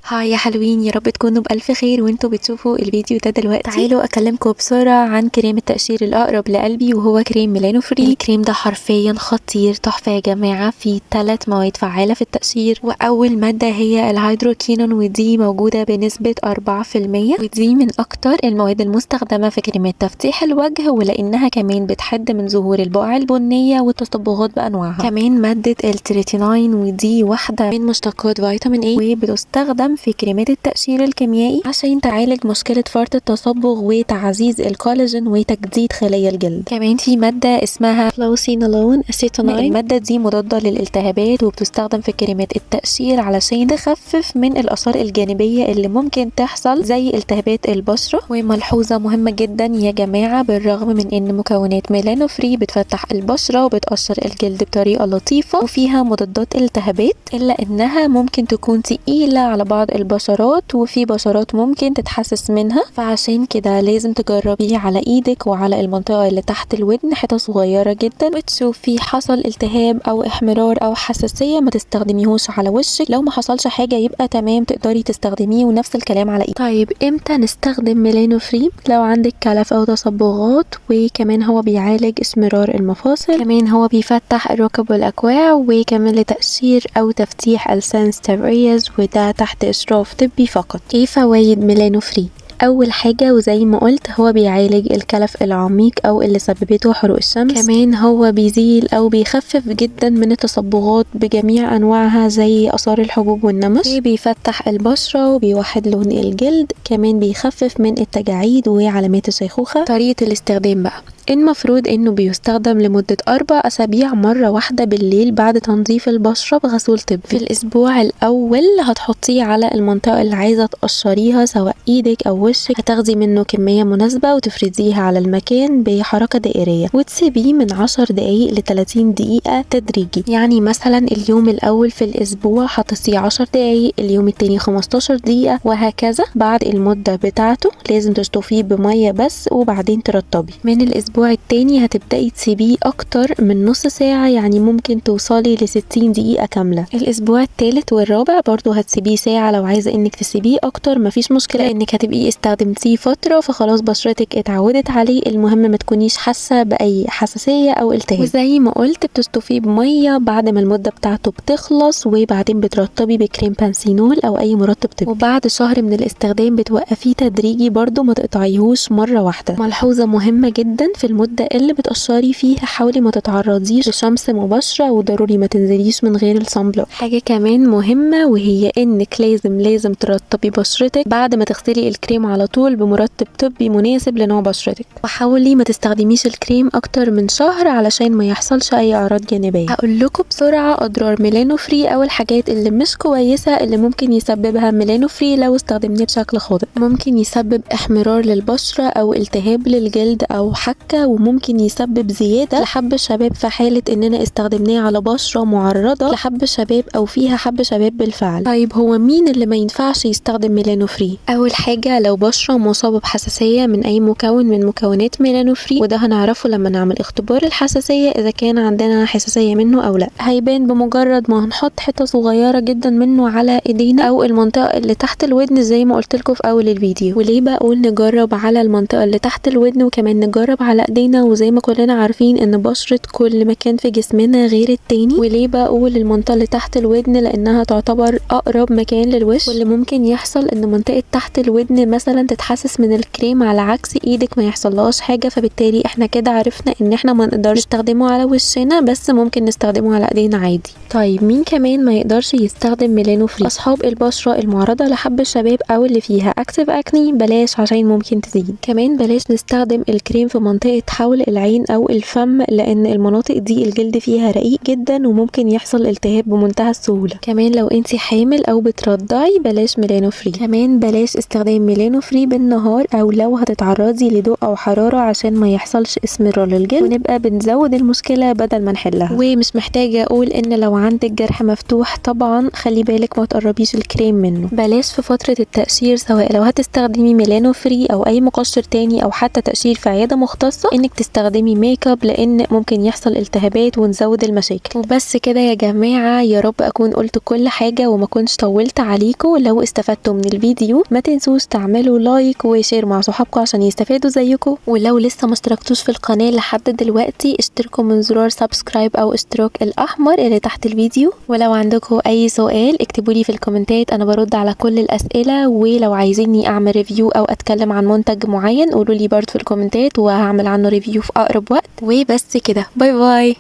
هاي يا حلوين، يا رب تكونوا بألف خير وانتوا بتشوفوا الفيديو ده دلوقتي. تعالوا اكلمكم بسرعة عن كريم التقشير الاقرب لقلبي، وهو كريم ميلانو فري. الكريم ده حرفيا خطير، تحفة يا جماعة. فيه 3 مواد فعالة في التقشير، واول مادة هي الهيدروكينون، ودي موجودة بنسبة 4%، ودي من اكتر المواد المستخدمة في كريمات تفتيح الوجه، ولانها كمان بتحد من ظهور البقع البنية والتصبغات بانواعها. كمان مادة التريتيناين، ودي واحدة من مشتقات فيتامين اي، وبتستخدم في كريمات التقشير الكيميائي عشان تعالج مشكلة فرط التصبغ وتعزيز الكولاجين وتجديد خلايا الجلد. كمان في مادة اسمها فلوسينولون اسيتوناين، المادة دي مضادة للالتهابات، وبتستخدم في كريمات التقشير علشان تخفف من الآثار الجانبية اللي ممكن تحصل زي التهابات البشرة. وملحوظة مهمة جدا يا جماعة، بالرغم من ان مكونات ميلانو فري بتفتح البشرة وبتقشر الجلد بطريقة لطيفة وفيها مضادات التهابات، الا انها ممكن تكون تقيلة على بعض البشرات، وفي بشرات ممكن تتحسس منها، فعشان كده لازم تجربيه على ايدك وعلى المنطقة اللي تحت الودن، حتة صغيرة جدا، وتشوفي حصل التهاب او احمرار او حساسية ما تستخدميهوش على وشك. لو ما حصلش حاجة يبقى تمام، تقدري تستخدميه، ونفس الكلام على ايدك. طيب امتى نستخدم ميلانو فري؟ لو عندك كلف او تصبغات، وكمان هو بيعالج اسمرار المفاصل، كمان هو بيفتح الركب والاكواع، وكمان لتقشير او تفتيح السنسيتيف ارياز، وده تحت اشراف طبي فقط. ايه فوائد ميلانو فري؟ اول حاجة وزي ما قلت، هو بيعالج الكلف العميق او اللي سببته حروق الشمس. كمان هو بيزيل او بيخفف جدا من التصبغات بجميع انواعها زي اثار الحبوب والنمش، بيفتح البشرة وبيوحد لون الجلد، كمان بيخفف من التجاعيد وعلامات الشيخوخة. طريقة الاستخدام بقى، المفروض انه بيستخدم لمدة 4 اسابيع مرة واحدة بالليل بعد تنظيف البشرة بغسول طبي. في الاسبوع الاول هتحطيه على المنطقة اللي عايزة تقشريها، سواء ايدك او وشك، هتاخدي منه كمية مناسبة وتفرديها على المكان بحركة دائرية، وتسيبيه من 10 دقايق ل 30 دقيقة تدريجي. يعني مثلا اليوم الاول في الاسبوع هتصيه 10 دقايق، اليوم التاني 15 دقيقة، وهكذا. بعد المدة بتاعته لازم تشطفيه بمية بس، وبعدين ترطبي. من الاسبوع التاني هتبدأي تسيبيه اكتر من نص ساعة، يعني ممكن توصلي ل 60 دقيقة كاملة. الاسبوع التالت والرابع برضو هتسيبيه ساعة، لو عايزة انك تسيبيه اكتر مفيش مشكلة، انك هتبقي استخدمتيه فترة فخلاص بشرتك اتعودت عليه. المهم ما تكونيش حاسة بأي حساسية او التهاب. وزي ما قلت بتشطفيه بمية بعد ما المدة بتاعته بتخلص، وبعدين بترطبي بكريم بانسينول او اي مرطب طبي، وبعد شهر من الاستخدام بتوقفيه تدريجي برضو، ما تقطعيهوش مرة واحدة. ملحوظة مهمة جدا، في المدة اللي بتقشري فيها حاولي ما تتعرضيش لشمس مباشرة، وضروري ما تنزليش من غير الصن بلوك. حاجة كمان مهمة، وهي انك لازم ترطبي بشرتك بعد ما تغسلي الكريم على طول بمرطب طبي مناسب لنوع بشرتك، وحاولي ما تستخدميش الكريم اكتر من شهر علشان ما يحصلش اي اعراض جانبية. هقول لكم بسرعة اضرار ميلانو فري او الحاجات اللي مش كويسة اللي ممكن يسببها ميلانو فري لو استخدمناه بشكل خاطئ. ممكن يسبب احمرار للبشرة او التهاب للجلد او حكة، وممكن يسبب زيادة لحب شباب في حالة اننا استخدمناه على بشرة معرضة لحب شباب او فيها حب شباب بالفعل. طيب هو مين اللي ما ينفعش يستخدم ميلانو فري؟ اول حاجة لو بشرة مصابة بحساسية من اي مكون من مكونات ميلانو فري، وده هنعرفه لما نعمل اختبار الحساسية اذا كان عندنا حساسية منه او لا. هيبان بمجرد ما هنحط حتة صغيرة جدا منه على ايدينا او المنطقة اللي تحت الودن زي ما قلت لكم في اول الفيديو. وليه بقول نجرب على المنطقة اللي تحت الودن وكمان نجرب على ايدينا؟ وزي ما كلنا عارفين ان بشرة كل مكان في جسمنا غير التاني. وليه بقول المنطقة اللي تحت الودن؟ لانها تعتبر اقرب مكان للوش، واللي ممكن يحصل ان منطقة تحت الودن مثلا تتحسس من الكريم على عكس ايدك ما يحصلهاش حاجة، فبالتالي احنا كده عرفنا ان احنا ما نقدرش نستخدمه على وشنا، بس ممكن نستخدمه على ايدينا عادي. طيب مين كمان ما يقدرش يستخدم ميلانو فري؟ اصحاب البشرة المعرضة لحب الشباب او اللي فيها اكتيف اكني، بلاش عشان ممكن تزيد. كمان بلاش نستخدم الكريم في منطقة حول العين او الفم، لان المناطق دي الجلد فيها رقيق جدا وممكن يحصل التهاب بمنتهى السهولة. كمان لو انتي حامل او بترضعي بلاش ميلانو فري. كمان بلاش استخدام ميلانو فري بالنهار، او لو هتتعرضي لضوء او حرارة عشان ما يحصلش اسمرار للجلد، ونبقى بنزود المشكلة بدل ما نحلها. ومش محتاجة اقول ان لو عندك جرح مفتوح طبعا خلي بالك ما تقربيش الكريم منه. بلاش في فترة التقشير، سواء لو هتستخدمي ميلانو فري او اي مقشر تاني او حتى تقشير في عيادة مختصة، الخاصة انك تستخدمي ميك اب، لان ممكن يحصل التهابات ونزود المشاكل. وبس كده يا جماعة، يا رب اكون قلت كل حاجة وما كنتش طولت عليكم. لو استفدتوا من الفيديو ما تنسوش تعملوا لايك وشير مع صحابكم عشان يستفادوا زيكم. ولو لسه ما اشتركتوش في القناة لحد دلوقتي اشتركوا من زرار سبسكرايب او اشتراك الاحمر اللي تحت الفيديو. ولو عندكم اي سؤال اكتبوا لي في الكومنتات، انا برد على كل الاسئلة. ولو عايزيني اعمل ريفيو او اتكلم عن منتج معين قولوا لي برضه في الكومنتات وهعمل عنه ريفيو في اقرب وقت. وبس كده، باي باي.